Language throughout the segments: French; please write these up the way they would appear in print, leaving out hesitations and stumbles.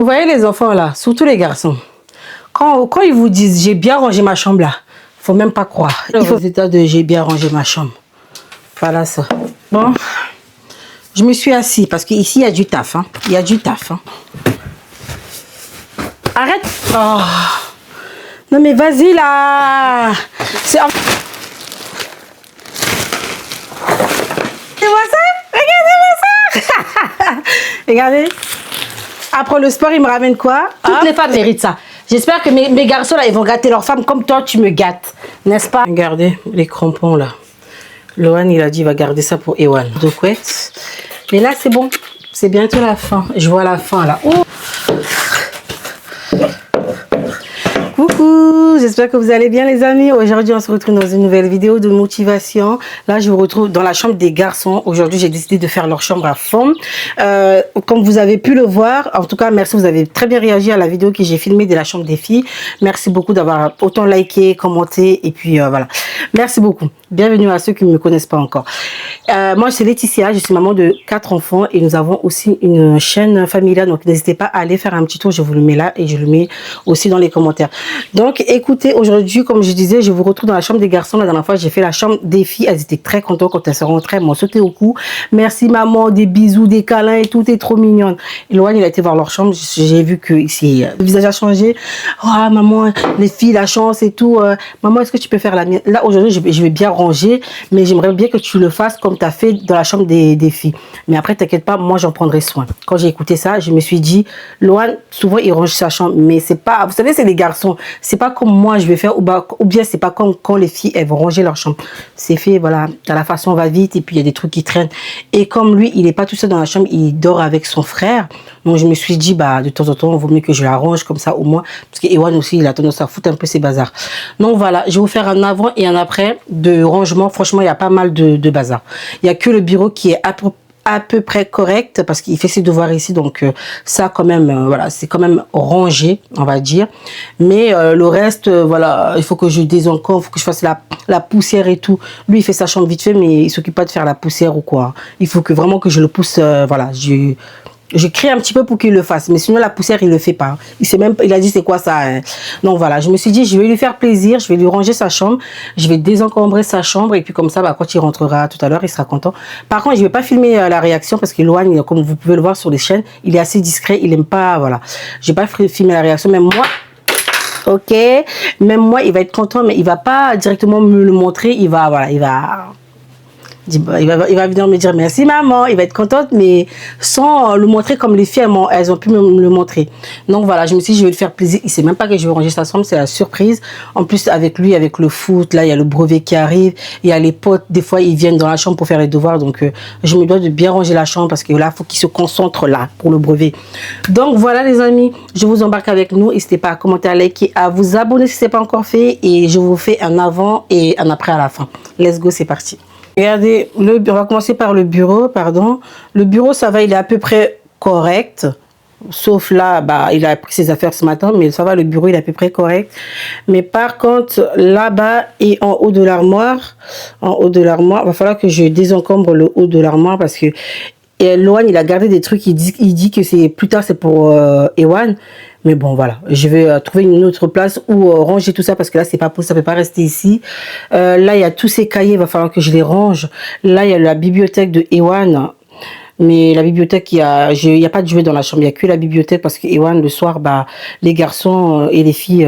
Vous voyez les enfants là, surtout les garçons, quand ils vous disent j'ai bien rangé ma chambre là, faut même pas croire. Il faut l'état de j'ai bien rangé ma chambre. Voilà ça. Bon, je me suis assise parce qu'ici il y a du taf. Hein. Il y a du taf. Hein. Arrête. Oh. Non mais vas-y là. C'est... Regardez-moi ça. Regardez-moi ça. Regardez. Après le sport, il me ramène quoi? Toutes les femmes méritent ça. J'espère que mes garçons là, ils vont gâter leurs femmes comme toi, tu me gâtes. N'est-ce pas? Regardez les crampons là. Lohan, il a dit, il va garder ça pour Ewan. Donc, ouais. Mais là, c'est bon. C'est bientôt la fin. Je vois la fin là. Oh. Coucou, j'espère que vous allez bien les amis. Aujourd'hui on se retrouve dans une nouvelle vidéo de motivation. Là je vous retrouve dans la chambre des garçons. Aujourd'hui j'ai décidé de faire leur chambre à fond. Comme vous avez pu le voir, en tout cas merci, vous avez très bien réagi à la vidéo que j'ai filmée de la chambre des filles. Merci beaucoup d'avoir autant liké, commenté et puis voilà. Merci beaucoup. Bienvenue à ceux qui ne me connaissent pas encore. Moi c'est Laetitia, je suis maman de 4 enfants et nous avons aussi une chaîne familiale. Donc n'hésitez pas à aller faire un petit tour, je vous le mets là et je le mets aussi dans les commentaires. Donc écoutez, aujourd'hui comme je disais, je vous retrouve dans la chambre des garçons. La dernière fois j'ai fait la chambre des filles, elles étaient très contentes quand elles sont rentrées, elles m'ont sauté au cou. Merci maman, des bisous, des câlins et tout, est trop mignonne. Lohan il a été voir leur chambre, j'ai vu que ici le visage a changé. Oh maman, les filles, la chance et tout. Maman, est-ce que tu peux faire la mienne? Là aujourd'hui je vais bien ranger, mais j'aimerais bien que tu le fasses comme tu as fait dans la chambre des filles. Mais après t'inquiète pas, moi j'en prendrai soin. Quand j'ai écouté ça, je me suis dit, Lohan souvent il range sa chambre, mais c'est pas, vous savez c'est les garçons, c'est pas comme moi je vais faire, ou bien c'est pas comme quand les filles elles vont ranger leur chambre. C'est fait, voilà, à la façon va vite et puis il y a des trucs qui traînent. Et comme lui il est pas tout seul dans la chambre, il dort avec son frère, donc je me suis dit bah de temps en temps il vaut mieux que je la range comme ça au moins, parce que Ewan aussi il a tendance à foutre un peu ses bazars. Donc voilà, je vais vous faire un avant et un après de rangement. Franchement il y a pas mal de bazar. Il y a que le bureau qui est à peu près correct parce qu'il fait ses devoirs ici, donc ça quand même voilà, c'est quand même rangé on va dire, mais le reste voilà, il faut que je désencombre, il faut que je fasse la poussière et tout. Lui il fait sa chambre vite fait mais il s'occupe pas de faire la poussière ou quoi. Il faut que vraiment que je le pousse, voilà, je crie un petit peu pour qu'il le fasse, mais sinon la poussière il le fait pas. Il sait même, il a dit c'est quoi ça hein. Donc voilà, je me suis dit je vais lui faire plaisir, je vais lui ranger sa chambre, je vais désencombrer sa chambre et puis comme ça bah, quand il rentrera tout à l'heure il sera content. Par contre je vais pas filmer la réaction parce que Lohan, comme vous pouvez le voir sur les chaînes, il est assez discret, il aime pas, voilà. Je vais pas filmer la réaction, même moi. Ok, même moi il va être content mais il va pas directement me le montrer, il va voilà, il va venir me dire merci maman, il va être contente mais sans le montrer comme les filles elles ont pu me le montrer. Donc voilà, je me suis dit je vais lui faire plaisir, il sait même pas que je vais ranger sa chambre, c'est la surprise. En plus avec lui, avec le foot, là il y a le brevet qui arrive, il y a les potes, des fois ils viennent dans la chambre pour faire les devoirs, donc je me dois de bien ranger la chambre parce que là il faut qu'il se concentre là pour le brevet. Donc voilà les amis, je vous embarque avec nous, n'hésitez pas à commenter, à liker, à vous abonner si ce n'est pas encore fait et je vous fais un avant et un après à la fin. Let's go, c'est parti. Regardez, on va commencer par le bureau, pardon. Le bureau, ça va, il est à peu près correct. Sauf là, bah, il a pris ses affaires ce matin, mais ça va, le bureau, il est à peu près correct. Mais par contre, là-bas et en haut de l'armoire, il va falloir que je désencombre le haut de l'armoire parce que Lohan, il a gardé des trucs, il dit que c'est plus tard, c'est pour Ewan. Mais bon, voilà, je vais trouver une autre place où ranger tout ça parce que là, c'est pas possible, ça peut pas rester ici. Là, il y a tous ces cahiers, il va falloir que je les range. Là, il y a la bibliothèque de Ewan. Mais la bibliothèque, il y a pas de jouets dans la chambre, il y a que la bibliothèque parce que Ewan, le soir, bah, les garçons et les filles,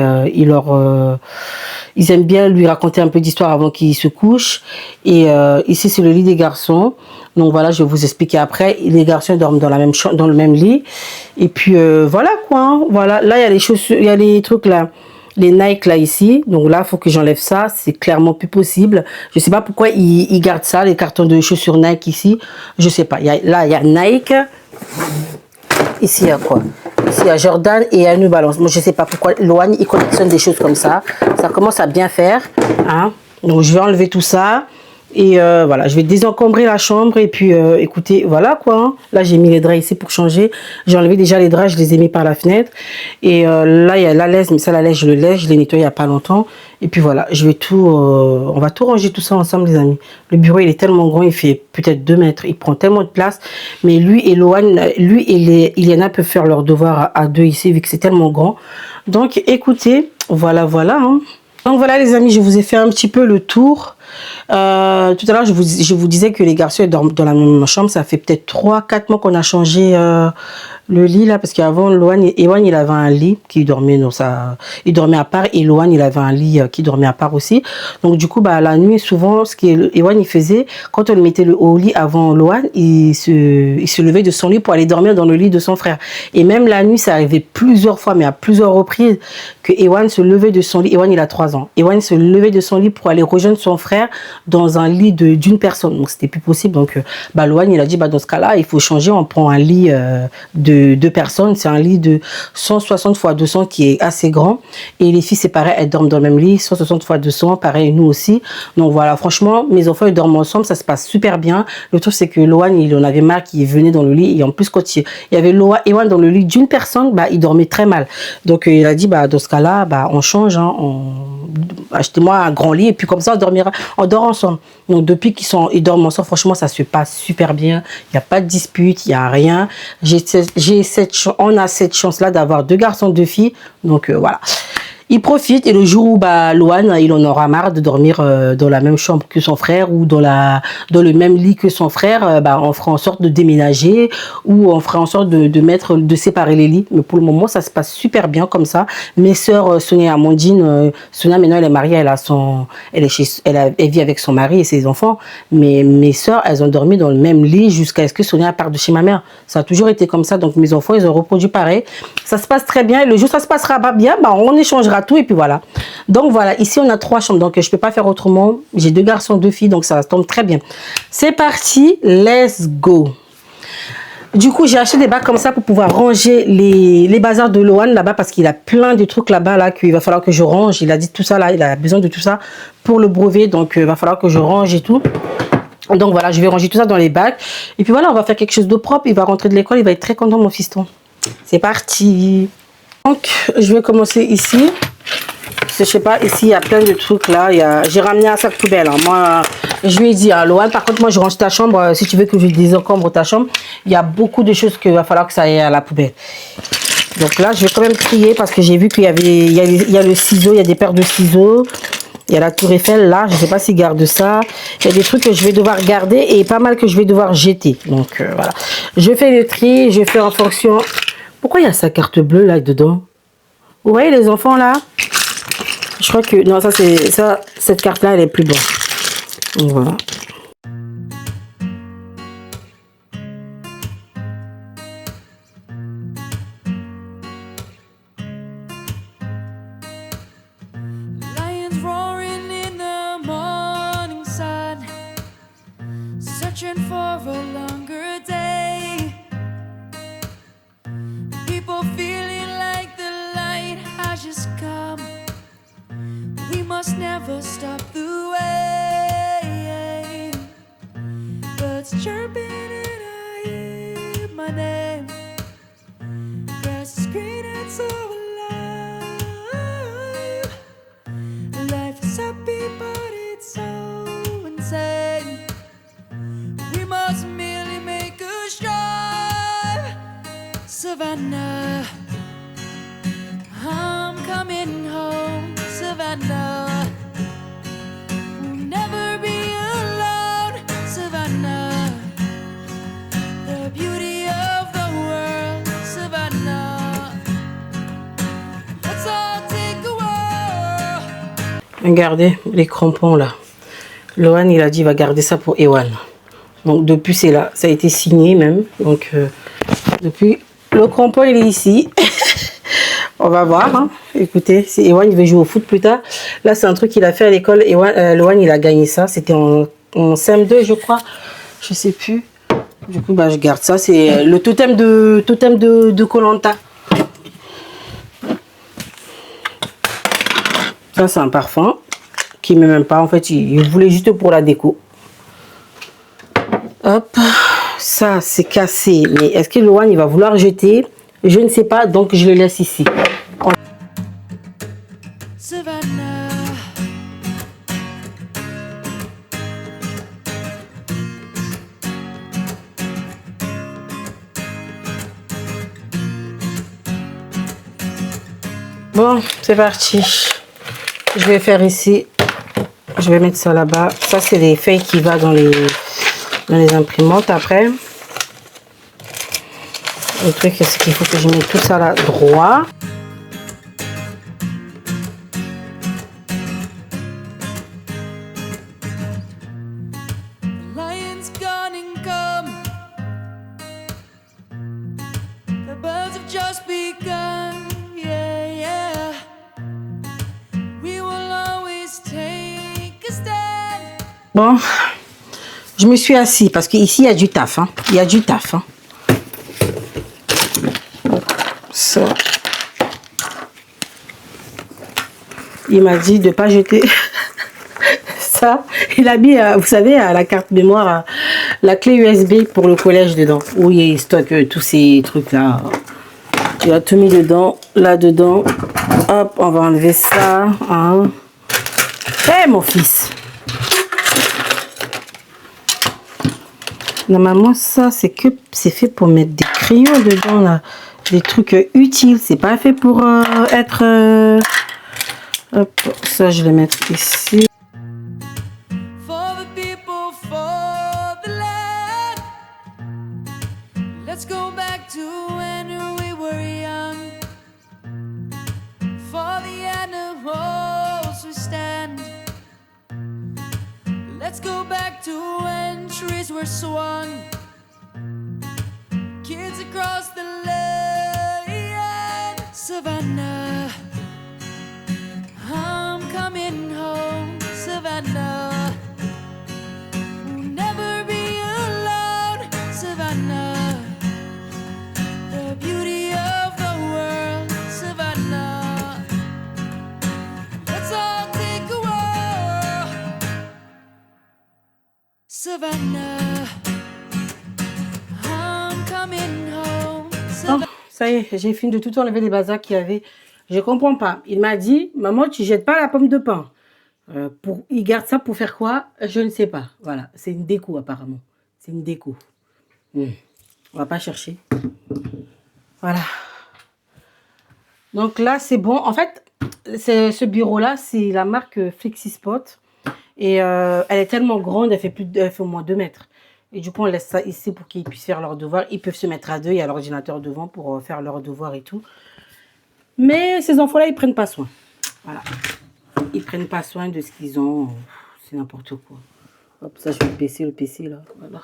ils aiment bien lui raconter un peu d'histoire avant qu'ils se couchent. Et ici, c'est le lit des garçons. Donc voilà, je vais vous expliquer après. Les garçons dorment dans la même chambre, dans le même lit. Et puis voilà quoi. Hein. Voilà, là il y a les chaussures, il y a les trucs là, les Nike là ici. Donc là, il faut que j'enlève ça. C'est clairement plus possible. Je sais pas pourquoi ils gardent ça, les cartons de chaussures Nike ici. Je sais pas. Là, il y a Nike. Ici, il y a quoi? Ici, il y a Jordan et il y a New Balance. Moi, je sais pas pourquoi Lohan, il collectionne des choses comme ça. Ça commence à bien faire. Hein? Donc je vais enlever tout ça. Et voilà, je vais désencombrer la chambre. Et puis, écoutez, voilà quoi. Hein. Là, j'ai mis les draps ici pour changer. J'ai enlevé déjà les draps, je les ai mis par la fenêtre. Et là, il y a la laisse. Mais ça, la laisse, je le laisse. Je l'ai nettoyé il n'y a pas longtemps. Et puis voilà, je vais tout... on va tout ranger tout ça ensemble, les amis. Le bureau, il est tellement grand. Il fait peut-être 2 mètres. Il prend tellement de place. Mais lui et Loane, lui et Iliana peuvent faire leurs devoirs à 2 ici, vu que c'est tellement grand. Donc, écoutez, voilà, voilà. Hein. Donc voilà les amis, je vous ai fait un petit peu le tour. Tout à l'heure, je vous disais que les garçons dorment dans la même chambre. Ça fait peut-être 3-4 mois qu'on a changé le lit là. Parce qu'avant, Ewan, il avait un lit qui dormait dans sa... Il dormait à part. Et Loane, il avait un lit qui dormait à part aussi. Donc du coup, bah, la nuit, souvent, ce qu'Ewan il faisait, quand on le mettait au lit avant Loane, il se levait de son lit pour aller dormir dans le lit de son frère. Et même la nuit, ça arrivait plusieurs fois, mais à plusieurs reprises, que Ewan se levait de son lit. Ewan, il a 3 ans. Ewan se levait de son lit pour aller rejoindre son frère dans un lit d'une personne. Donc c'était plus possible. Donc bah, Loane, il a dit, bah, dans ce cas-là, il faut changer. On prend un lit de 2 personnes. C'est un lit de 160 x 200 qui est assez grand. Et les filles, c'est pareil, elles dorment dans le même lit, 160 x 200, pareil, nous aussi. Donc voilà, franchement, mes enfants, ils dorment ensemble, ça se passe super bien. Le truc, c'est que Loane, il en avait marre qu'il venait dans le lit. Et en plus, quand il y avait Ewan dans le lit d'une personne, bah, il dormait très mal. Donc il a dit, bah, dans ce cas-là, bah, on change, hein, achetez-moi un grand lit et puis comme ça on dort ensemble. Donc depuis ils dorment ensemble, franchement ça se passe super bien, il n'y a pas de dispute, il n'y a rien. On a cette chance là d'avoir 2 garçons, 2 filles, donc voilà. Il profite et le jour où bah, Loane, il en aura marre de dormir dans la même chambre que son frère ou dans le même lit que son frère, bah, on fera en sorte de déménager ou on fera en sorte de séparer les lits. Mais pour le moment, ça se passe super bien comme ça. Mes sœurs, Sonia et Amandine, Sonia maintenant elle est mariée, elle vit avec son mari et ses enfants. Mais mes sœurs, elles ont dormi dans le même lit jusqu'à ce que Sonia parte de chez ma mère. Ça a toujours été comme ça. Donc mes enfants, ils ont reproduit pareil. Ça se passe très bien. Et le jour où ça se passera pas bien, bah, on échangera tout et puis voilà. Donc voilà, ici on a 3 chambres, donc je peux pas faire autrement. J'ai 2 garçons, 2 filles, donc ça tombe très bien. C'est parti, let's go. Du coup, j'ai acheté des bacs comme ça pour pouvoir ranger les bazars de Loane là-bas parce qu'il a plein de trucs là-bas là qu'il va falloir que je range. Il a dit tout ça là, il a besoin de tout ça pour le brevet, donc il va falloir que je range et tout. Donc voilà, je vais ranger tout ça dans les bacs. Et puis voilà, on va faire quelque chose de propre. Il va rentrer de l'école, il va être très content, mon fiston. C'est parti. Donc, je vais commencer ici. Je sais pas, ici, il y a plein de trucs là. J'ai ramené un sac poubelle. Hein. Moi, je lui ai dit, hein, Loane, par contre, moi, je range ta chambre. Si tu veux que je désencombre ta chambre, il y a beaucoup de choses qu'il va falloir que ça aille à la poubelle. Donc là, je vais quand même trier parce que j'ai vu qu'il y avait, il y a le ciseau, il y a des paires de ciseaux. Il y a la tour Eiffel là, je ne sais pas s'il garde ça. Il y a des trucs que je vais devoir garder et pas mal que je vais devoir jeter. Donc voilà. Je fais le tri, je fais en fonction. Pourquoi il y a sa carte bleue là dedans? Vous voyez les enfants là? Je crois que... Non, ça c'est... ça, cette carte là, elle est plus bonne. Donc voilà. Never stop the way, birds chirping and I hear my name. Grass is green and so alive. Life is happy but it's so insane. We must merely make a strive. Savannah, I'm coming home. Savannah, regardez les crampons là. Loane, il a dit il va garder ça pour Ewan. Donc depuis c'est là, ça a été signé même. Donc depuis le crampon il est ici. On va voir. Hein. Écoutez, si Ewan il veut jouer au foot plus tard. Là c'est un truc qu'il a fait à l'école. Loane il a gagné ça. C'était en CM2 je crois. Je sais plus. Du coup bah je garde ça. C'est le totem de Koh-Lanta. Ça c'est un parfum qui met même pas. En fait il voulait juste pour la déco. ça, c'est cassé. Mais est-ce que Loan, il va vouloir jeter? Je ne sais pas, donc je le laisse ici. Savannah. Bon, c'est parti. Je vais faire ici. Je vais mettre ça là-bas. Ça, c'est les feuilles qui vont dans les imprimantes après. Le truc, c'est qu'il faut que je mette tout ça là droit. Lion's gone and come. The birds have just begun. Yeah, yeah. We will always take a stand. Bon, je me suis assise parce qu'ici, il y a du taf. Hein. Il y a du taf. Hein. Ça. Il m'a dit de ne pas jeter ça. Il a mis, vous savez, à la carte mémoire, la clé USB pour le collège dedans. Où il stocke tous ces trucs-là. Il a tout mis dedans, là-dedans. Hop, on va enlever ça. Hein. Hé, mon fils! Normalement, ça, c'est fait pour mettre des crayons dedans, là. Des trucs utiles. C'est pas fait pour être... Hop, ça, je vais mettre ici. For the people, for the land. Let's go back to when we were young. For the animals we stand. Let's go back to when trees were swung. Kids across the land. Savannah, I'm coming home. Savannah, we'll never be alone. Savannah, the beauty of the world. Savannah, let's all take a walk. Savannah, I'm coming home. Oh, ça y est, j'ai fini de tout enlever les bazars qu'il y avait. Je comprends pas. Il m'a dit, maman, tu jettes pas la pomme de pain. Il garde ça pour faire quoi? Je ne sais pas. Voilà, c'est une déco apparemment. C'est une déco. On va pas chercher. Voilà. Donc là, c'est bon. En fait, ce bureau-là, c'est la marque FlexiSpot. Et elle est tellement grande, elle fait au moins 2 mètres. Et du coup, on laisse ça ici pour qu'ils puissent faire leurs devoirs. Ils peuvent se mettre à deux. Il y a l'ordinateur devant pour faire leurs devoirs et tout. Mais ces enfants-là, ils prennent pas soin. Voilà. Ils prennent pas soin de ce qu'ils ont. C'est n'importe quoi. Hop, ça, je vais baisser le PC, là. Voilà.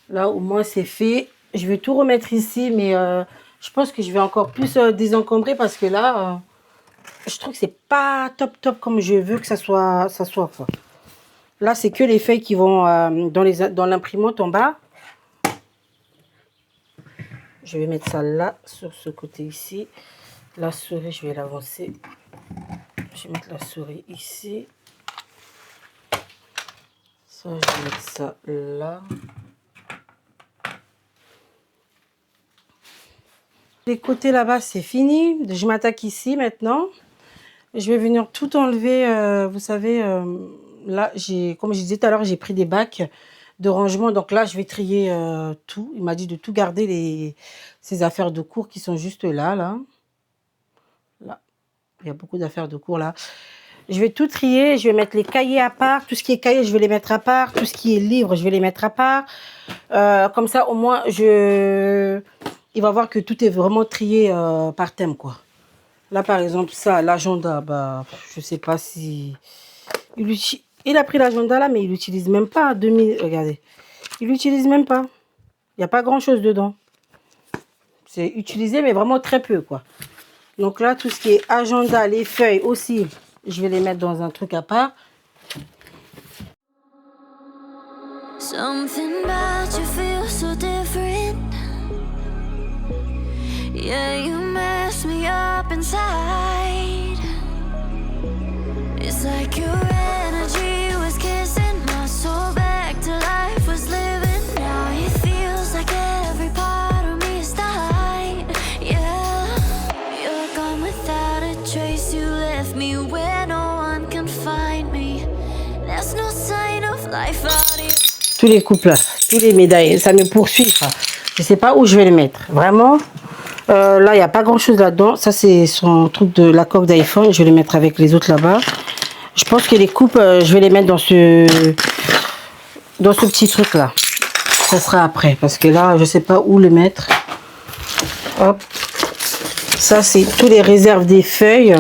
Là, au moins, c'est fait. Je vais tout remettre ici, mais je pense que je vais encore plus désencombrer parce que là, je trouve que c'est pas top comme je veux que ça soit quoi. Là, c'est que les feuilles qui vont dans l'imprimante en bas. Je vais mettre ça là, sur ce côté ici. La souris, je vais l'avancer. Je vais mettre la souris ici. Ça, je vais mettre ça là. Les côtés là-bas, c'est fini. Je m'attaque ici maintenant. Je vais venir tout enlever. Vous savez, là, comme je disais tout à l'heure, j'ai pris des bacs de rangement. Donc là, je vais trier tout. Il m'a dit de tout garder ces affaires de cours qui sont juste là. Là. Il y a beaucoup d'affaires de cours là. Je vais tout trier. Je vais mettre les cahiers à part. Tout ce qui est cahier, je vais les mettre à part. Tout ce qui est livre, je vais les mettre à part. Comme ça, au moins, il va voir que tout est vraiment trié par thème, quoi. Là, par exemple, ça, l'agenda, bah, je sais pas si... Il a pris l'agenda là, mais il l'utilise même pas. Regardez. Il l'utilise même pas. Il n'y a pas grand-chose dedans. C'est utilisé, mais vraiment très peu, quoi. Donc là, tout ce qui est agenda, les feuilles aussi, je vais les mettre dans un truc à part. Something about you feels so different. Yeah, you mess me up inside. It's like your energy was kissing my soul back to life, was living. Now life out of you. Tous les couples là, tous les médailles, ça me poursuit. Enfin, je sais pas où je vais les mettre. Vraiment, là, il n'y a pas grand chose là-dedans. Ça, c'est son truc de la coque d'iPhone. Je vais les mettre avec les autres là-bas. Je pense que les coupes, je vais les mettre dans ce petit truc là. Ça sera après. Parce que là, je sais pas où le mettre. Hop. Ça, c'est tous les réserves des feuilles.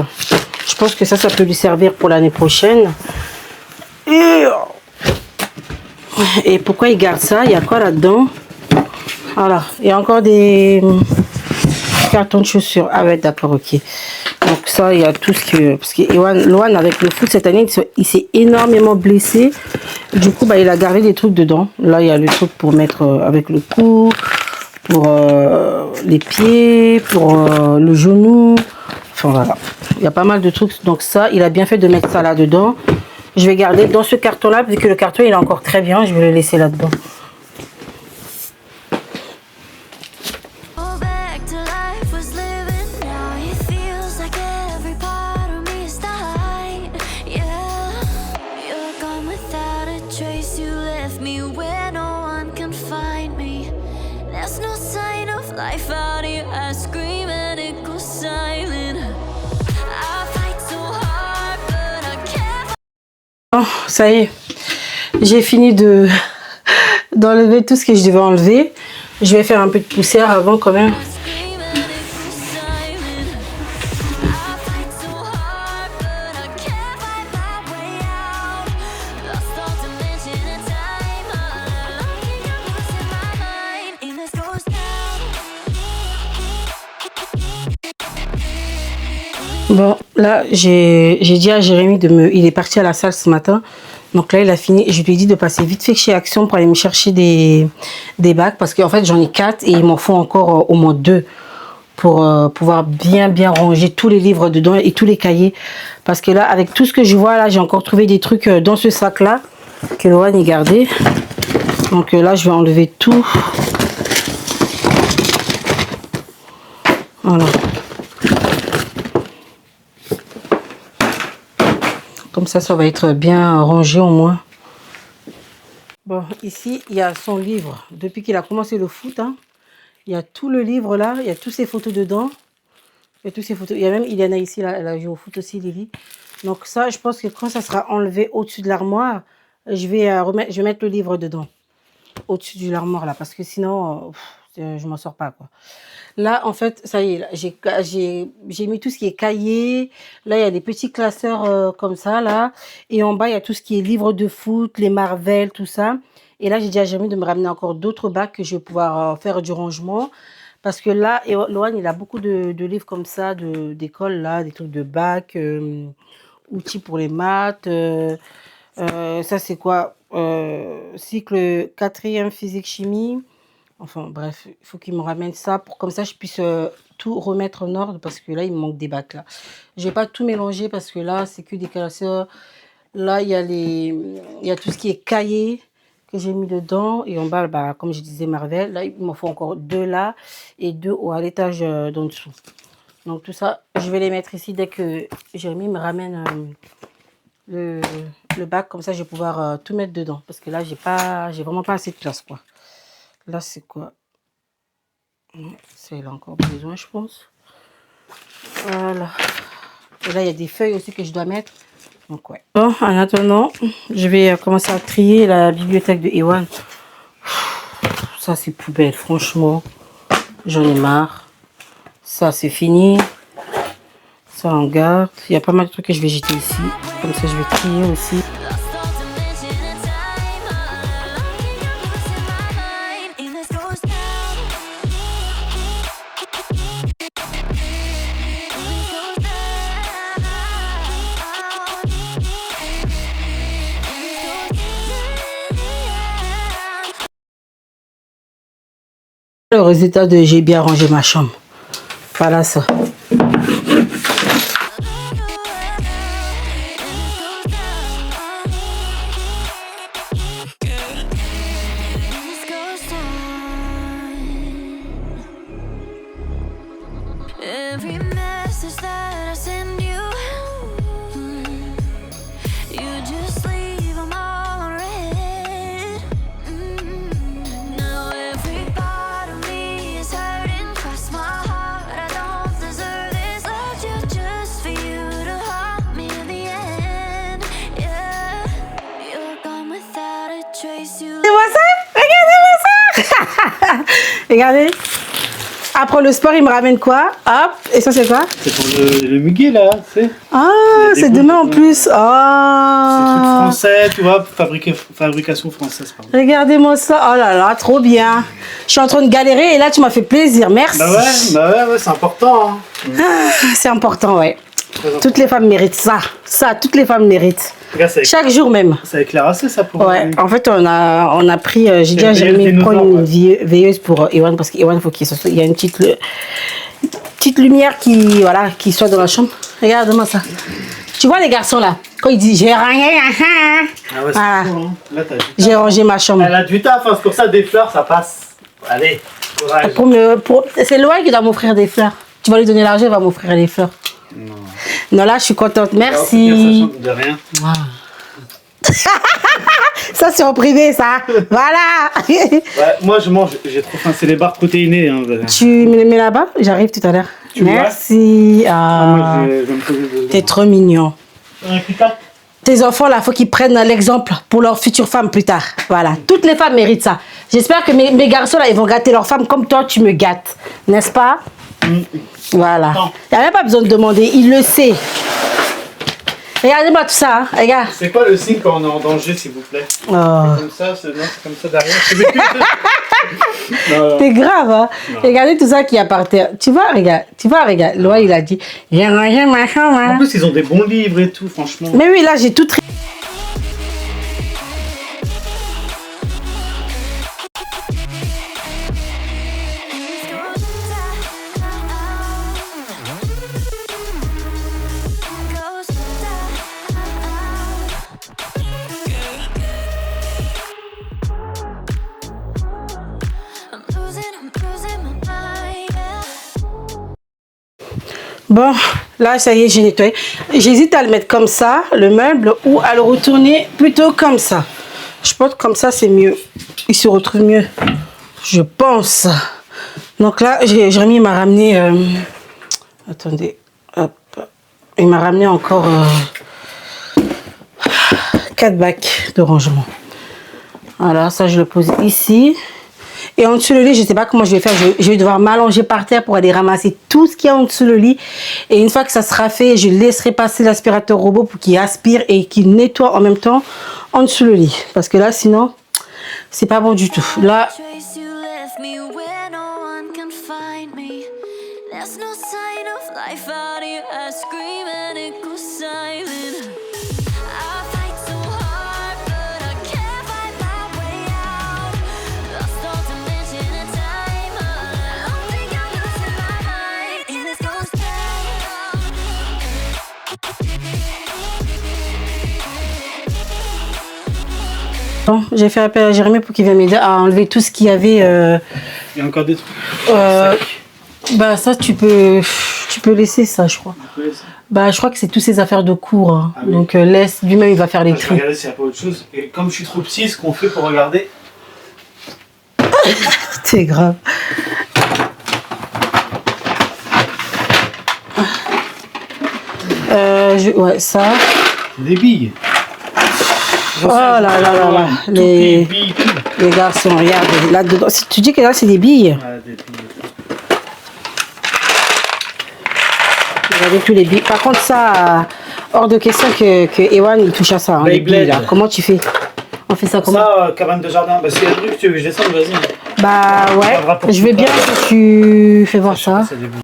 Je pense que ça peut lui servir pour l'année prochaine. Et pourquoi il garde ça? Il y a quoi là-dedans? Voilà. Il y a encore des cartons de chaussures. Ah ouais, d'accord, ok. Donc ça, il y a tout ce que... Parce que Loan, avec le foot cette année, il s'est énormément blessé. Du coup, bah, il a gardé des trucs dedans. Là, il y a le truc pour mettre avec le cou, pour les pieds, pour le genou. Enfin, voilà. Il y a pas mal de trucs. Donc ça, il a bien fait de mettre ça là-dedans. Je vais garder dans ce carton-là, vu que le carton, il est encore très bien. Je vais le laisser là-dedans. Go back to life was living now. It feels like every part of me is dying. Yeah, you're gone without a trace. You left me where no one can find me. There's no sign of life out here. I scream and it goes silent. I fight so hard, but I can't. Oh, ça y est. J'ai fini d'enlever tout ce que je devais enlever. Je vais faire un peu de poussière avant quand même. Scream and it goes silent. I fight so hard, but I can't find my way out. Lost all dimension and time. Longing I'm losing my mind. And this goes down. Bon, là, j'ai dit à Jérémy il est parti à la salle ce matin. Donc là, il a fini. Je lui ai dit de passer vite fait chez Action pour aller me chercher des bacs. Parce qu'en fait, j'en ai 4 et il m'en faut encore au moins 2 pour pouvoir bien ranger tous les livres dedans et tous les cahiers. Parce que là, avec tout ce que je vois, là, j'ai encore trouvé des trucs dans ce sac-là que Loan y gardait. Donc là, je vais enlever tout. Voilà. Comme ça va être bien rangé au moins. Bon, ici, il y a son livre. Depuis qu'il a commencé le foot, hein, il y a tout le livre là. Il y a toutes ses photos dedans. Il y a toutes ses photos. Il y a même Iliana ici, là, elle a joué au foot aussi, Lily. Donc ça, je pense que quand ça sera enlevé au-dessus de l'armoire, je vais mettre le livre dedans. Au-dessus de l'armoire là. Parce que sinon, je m'en sors pas, quoi. Là, en fait, ça y est, j'ai mis tout ce qui est cahier. Là, il y a des petits classeurs comme ça, là. Et en bas, il y a tout ce qui est livres de foot, les Marvel, tout ça. Et là, j'ai dit à Jérémy de me ramener encore d'autres bacs que je vais pouvoir faire du rangement. Parce que là, Loan, il a beaucoup de livres comme ça, d'école, là, des trucs de bac, outils pour les maths. Ça, c'est quoi? Cycle 4e physique-chimie. Enfin bref, il faut qu'il me ramène ça pour comme ça je puisse tout remettre en ordre parce que là il me manque des bacs là. Je vais pas tout mélanger parce que là c'est que des classeurs. Là il y a tout ce qui est cahier que j'ai mis dedans et en bas bah, comme je disais Marvel, là il m'en faut encore 2 là et 2 à l'étage d'en dessous. Donc tout ça, je vais les mettre ici dès que Jérémy me ramène le bac comme ça je vais pouvoir tout mettre dedans parce que là j'ai vraiment pas assez de place quoi. Là, c'est quoi? C'est là encore besoin, je pense. Voilà. Et là, il y a des feuilles aussi que je dois mettre. Donc, ouais. Bon, en attendant, je vais commencer à trier la bibliothèque de Ewan. Ça, c'est poubelle, franchement. J'en ai marre. Ça, c'est fini. Ça, on garde. Il y a pas mal de trucs que je vais jeter ici. Comme ça, je vais trier aussi. Le résultat de j'ai bien rangé ma chambre. Voilà ça. Every message that I send you, you just leave them all unread. Regardez. Après le sport, il me ramène quoi? Hop. Et ça, c'est quoi? C'est pour le muguet là, tu sais. Ah, Il y a des c'est boules demain en de- plus. C'est truc Ah. français, tu vois, fabrication française, pardon. Regardez-moi ça. Oh là là, trop bien. Je suis en train de galérer et là, tu m'as fait plaisir. Merci. Ouais, c'est important. Hein. C'est important, ouais. Très important. Toutes les femmes méritent ça. Ça, toutes les femmes méritent. Regarde, Chaque jour même. ça éclaire assez ça pour Ouais, en fait, on a pris. J'ai dit à payé Jérémy le de prendre dinosaure, une veilleuse pour Ewan parce qu'Ewan, il faut qu'il il y a une petite lumière qui soit dans la chambre. Regarde-moi ça. Tu vois les garçons là, quand ils disent j'ai rien, Ah ouais, c'est voilà. cool, hein. Là, t'as du J'ai taf. rangé ma chambre. Elle a du taf, hein, c'est pour ça des fleurs, ça passe. Allez, courage. C'est Loïc qui doit m'offrir des fleurs. Tu vas lui donner l'argent, il va m'offrir les fleurs. Non. Non, là, je suis contente. Alors, Merci. de rien. Ça, c'est en privé, ça. Voilà. Ouais, moi je mange, j'ai trop faim, c'est les barres protéinées. Hein, Tu me les mets là-bas? J'arrive tout à l'heure. Tu vois? Merci. Ah, moi je vais me poser 2 secondes. T'es trop mignon. Un Kit-Kat. Tes enfants, là, faut qu'ils prennent l'exemple pour leurs futures femmes plus tard. Voilà. Toutes les femmes méritent ça. J'espère que mes garçons, là, ils vont gâter leurs femmes comme toi, tu me gâtes. N'est-ce pas? Voilà. Non. Il n'y a même pas besoin de demander. Il le sait. Regardez-moi tout ça. Hein. Regarde. C'est quoi le signe quand on est en danger, s'il vous plaît? Oh. Comme ça, c'est comme ça derrière. Non, non. C'est grave, hein? Non. Regardez tout ça qui est par terre. Tu vois, regarde. Loa, il a dit, j'ai rangé ma chambre. En Hein. plus, ils ont des bons livres et tout, franchement. Mais oui, là, j'ai tout tri. I'm losing my mind, yeah. Bon, là, ça y est, j'ai nettoyé. J'hésite à le mettre comme ça, le meuble, ou à le retourner plutôt comme ça. Je pense que comme ça, c'est mieux. Il se retrouve mieux. Je pense. Donc là, Jérémy m'a ramené... attendez. Hop. Il m'a ramené encore 4 bacs de rangement. Voilà, ça, je le pose ici. Et en dessous le lit, je ne sais pas comment je vais faire. Je vais devoir m'allonger par terre pour aller ramasser tout ce qu'il y a en dessous le lit. Et une fois que ça sera fait, je laisserai passer l'aspirateur robot pour qu'il aspire et qu'il nettoie en même temps en dessous le lit. Parce que là, sinon, c'est pas bon du tout. Là, Trace you left me where no one can find me. There's no sign of life out here. I scream and it goes silent. I fight so hard, but I can't find my way out. Lost all dimension and time. I don't think I'm losing my mind. And this goes bon, j'ai fait appel à Jérémy pour qu'il vienne m'aider à enlever tout ce qu'il y avait. Il y a encore des trucs. Bah ça, tu peux laisser ça, je crois. Bah, je crois que c'est toutes ces affaires de cours. Hein. Ah oui. Donc, laisse, lui-même, il va faire les Je vais tri. regarder s'il n'y a pas autre chose. Et comme je suis trop petit, ce qu'on fait pour regarder. C'est grave. Ouais, ça. Des billes. Oh là là là là. Toutes les billes, tout. Les garçons, regarde, là-dedans. Si tu dis que là, c'est des billes. Ouais, des billes. Regardez tous les billes. Par contre, ça, hors de question que Ewan il touche à ça. Hein, les billes, là. Beyblade. Comment tu fais? On fait ça comment? Ça, cabane de jardin. Bah, s'il y a un truc que tu veux que je descende, vas-y. Bah On ouais, regardera pour je vais plus bien tard. que tu fais voir ça. C'est des billes.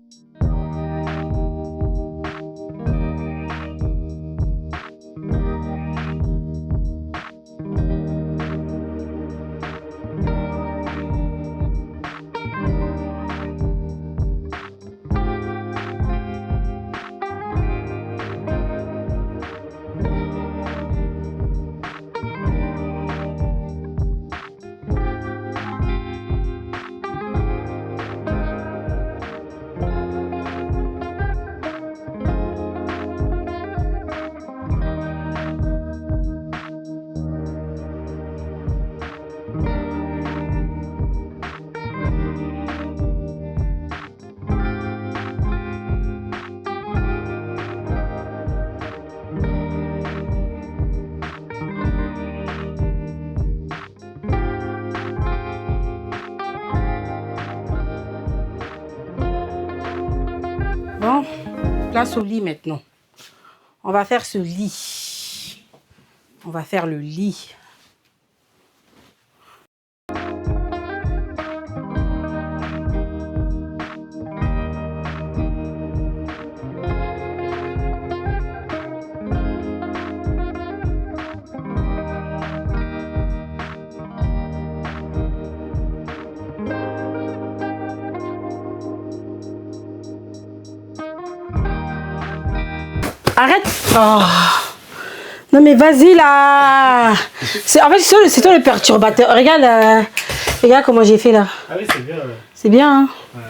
Bon, place au lit maintenant. On va faire ce lit. On va faire le lit. Arrête. Oh. Non mais vas-y là. En fait c'est toi le perturbateur. Regarde, regarde comment j'ai fait là. Ah oui, c'est bien. Ouais. C'est bien hein. Ouais.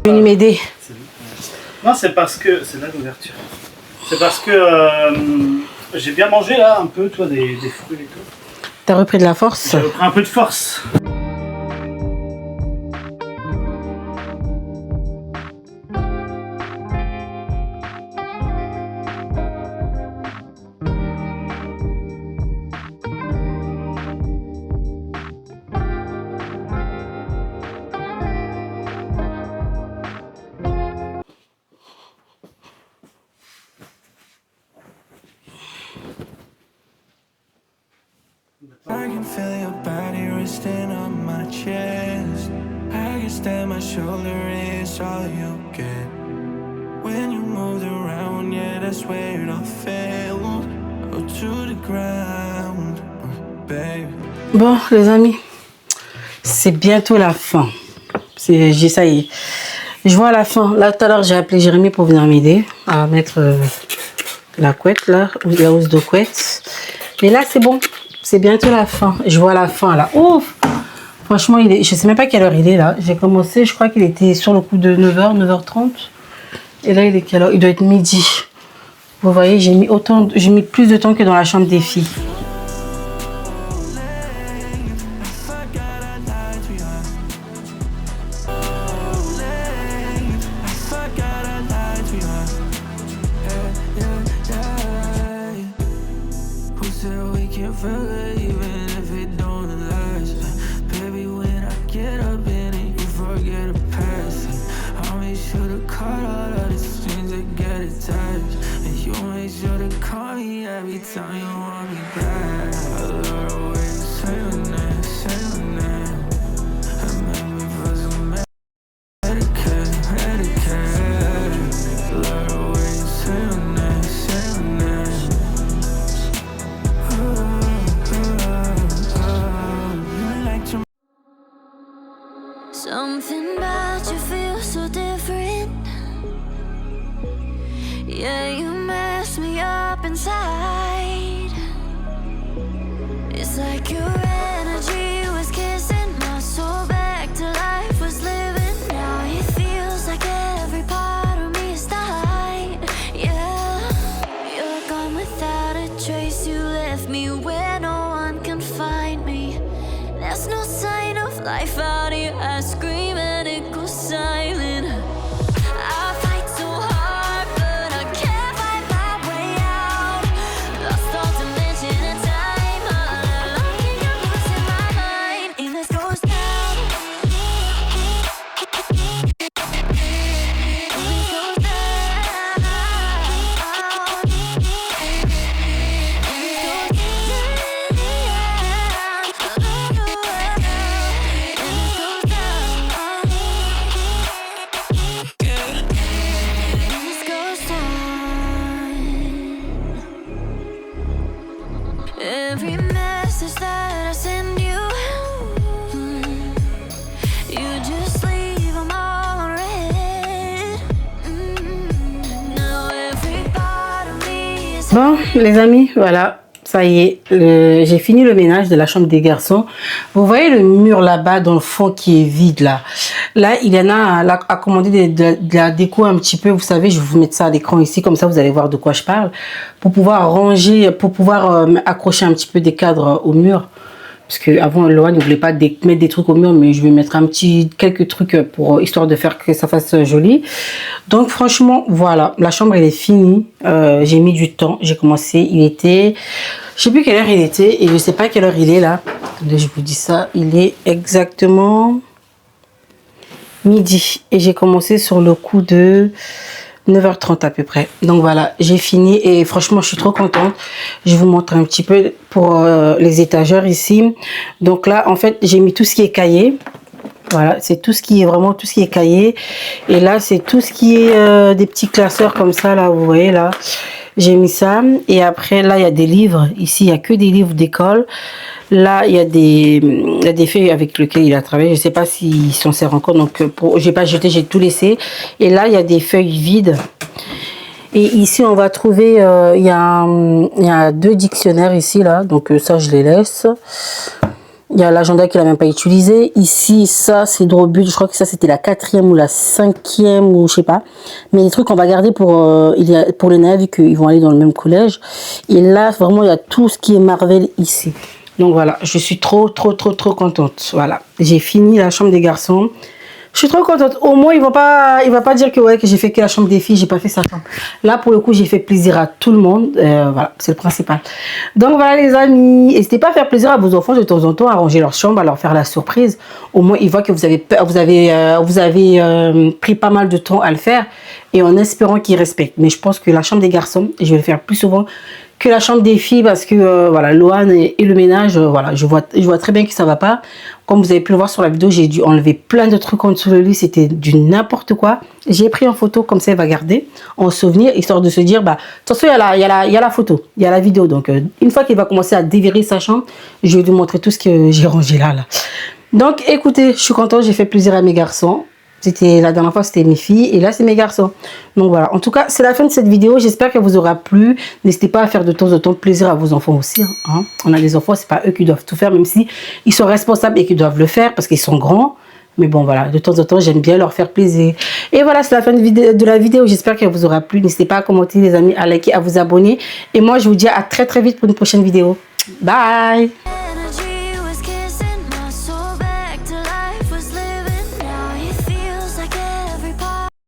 Venu m'aider. Non, c'est parce que... C'est là l'ouverture. C'est parce que j'ai bien mangé là, un peu, toi, des fruits et tout. T'as repris de la force. J'ai repris un peu de force. I can feel your body resting on my chest. I can stand my shoulder, it's all you get. When you moved around, yeah, that's where it all fell. Oh, to the ground, baby. Bon les amis, c'est bientôt la fin. Ça y est. Je vois la fin. Là tout à l'heure j'ai appelé Jérémy pour venir m'aider à mettre la couette là, ou la housse de couette. Mais là c'est bon. C'est bientôt la fin. Je vois la fin là. Ouf! Franchement, je sais même pas quelle heure il est là. J'ai commencé, je crois qu'il était sur le coup de 9h, 9h30. Et là, il est quelle heure? Il doit être midi. Vous voyez, j'ai mis plus de temps que dans la chambre des filles. Something about you feels so different. Yeah, you mess me up inside. It's like your energy was kissing my soul back to life, was living. Now it feels like every part of me is died. Yeah, you're gone without a trace. You left me where no one can find me. There's no sign of life out here. I scream and it goes silent. I fight so hard, but I can't find my way out. Lost all dimension and time. All alone, you're losing my mind. And this goes down. And this goes down. Every message that I send you, you just leave them all red. Now every part of me is Bon, les amis, voilà. Ça y est, j'ai fini le ménage de la chambre des garçons. Vous voyez le mur là-bas dans le fond qui est vide là. Là, il y en a à commander de la déco un petit peu. Vous savez, je vais vous mettre ça à l'écran ici, comme ça vous allez voir de quoi je parle. Pour pouvoir ranger, pour pouvoir accrocher un petit peu des cadres au mur. Parce que avant Loan ne voulait pas mettre des trucs au mur, mais je vais mettre quelques trucs pour histoire de faire que ça fasse joli. Donc franchement, voilà, la chambre elle est finie. J'ai mis du temps, j'ai commencé, il était, je sais plus quelle heure il était et je sais pas quelle heure il est là. Attendez, je vous dis ça, il est exactement midi et j'ai commencé sur le coup de 9h30 à peu près. Donc voilà, j'ai fini et franchement, je suis trop contente. Je vous montre un petit peu pour les étagères ici. Donc là, en fait, j'ai mis tout ce qui est cahier. Voilà, c'est tout ce qui est vraiment tout ce qui est cahier. Et là, c'est tout ce qui est des petits classeurs comme ça, là, vous voyez là. J'ai mis ça. Et après, là, il y a des livres. Ici, il n'y a que des livres d'école. Là, il y a des feuilles avec lesquelles il a travaillé. Je ne sais pas s'il s'en sert encore. Donc, j'ai pas jeté, j'ai tout laissé. Et là, il y a des feuilles vides. Et ici, on va trouver, il y a 2 dictionnaires ici, là. Donc, ça, je les laisse. Il y a l'agenda qu'il n'a même pas utilisé. Ici, ça, c'est Drobut. Je crois que ça, c'était la 4e ou la 5e ou je sais pas. Mais les trucs qu'on va garder pour les nains, vu qu'ils vont aller dans le même collège. Et là, vraiment, il y a tout ce qui est Marvel ici. Donc voilà, je suis trop contente. Voilà, j'ai fini la chambre des garçons. Je suis trop contente. Au moins, il va pas dire que ouais, que j'ai fait que la chambre des filles, j'ai pas fait sa chambre. Là, pour le coup, j'ai fait plaisir à tout le monde. Voilà, c'est le principal. Donc voilà, les amis, n'hésitez pas à faire plaisir à vos enfants de temps en temps, à ranger leur chambre, à leur faire la surprise. Au moins, ils voient que vous avez pris pas mal de temps à le faire et en espérant qu'ils respectent. Mais je pense que la chambre des garçons, je vais le faire plus souvent que la chambre des filles parce que voilà, Loan et le ménage, voilà, je vois très bien que ça va pas. Comme vous avez pu le voir sur la vidéo, j'ai dû enlever plein de trucs en dessous de lui, c'était du n'importe quoi. J'ai pris en photo, comme ça il va garder en souvenir, histoire de se dire, bah, de toute façon il y a la photo, il y a la vidéo. Donc une fois qu'il va commencer à déverrer sa chambre, je vais lui montrer tout ce que j'ai rangé là. Donc écoutez, je suis contente, j'ai fait plaisir à mes garçons. La dernière fois, c'était mes filles et là, c'est mes garçons. Donc voilà, en tout cas, c'est la fin de cette vidéo. J'espère qu'elle vous aura plu. N'hésitez pas à faire de temps en temps plaisir à vos enfants aussi. Hein. On a des enfants, c'est pas eux qui doivent tout faire, même si ils sont responsables et qu'ils doivent le faire parce qu'ils sont grands. Mais bon, voilà, de temps en temps, j'aime bien leur faire plaisir. Et voilà, c'est la fin de la vidéo. J'espère qu'elle vous aura plu. N'hésitez pas à commenter, les amis, à liker, à vous abonner. Et moi, je vous dis à très vite pour une prochaine vidéo. Bye!